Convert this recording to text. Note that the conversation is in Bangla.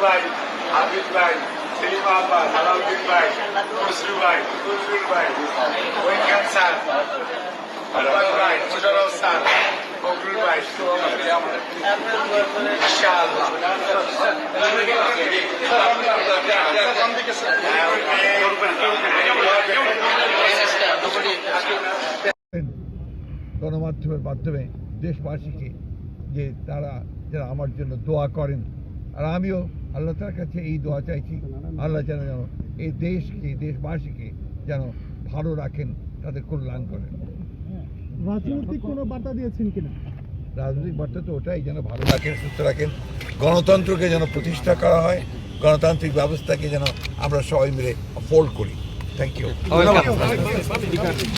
ভাই, হাফিজ ভাই, সেলিম আহমদ, আলাউদ্দিন ভাই, খসরু ভাই, তুলসুর ভাই, ওয়েঙ্কাম স্যার, আব্বাস ভাই, মুশারফ স্যার, ফখরুল ভাই, ইনশাআল্লাহ। গণমাধ্যমের মাধ্যমে দেশবাসীকে যে তারা যারা আমার জন্য দোয়া করেন, আর আমিও আল্লাহ তার কাছে এই দোয়া চাইছি, আল্লাহ যেন এই দেশকে দেশবাসীকে যেন ভালো রাখেন, তাদের কল্যাণ করেন। রাজনৈতিক কোনো বার্তা দিয়েছেন কিনা? রাজনৈতিক বার্তা তো ওটাই, যেন ভালো রাখেন, সুস্থ রাখেন, গণতন্ত্রকে যেন প্রতিষ্ঠা করা হয়, গণতান্ত্রিক ব্যবস্থাকে যেন আমরা সবাই মিলে ফোল্ড করি। Thank you.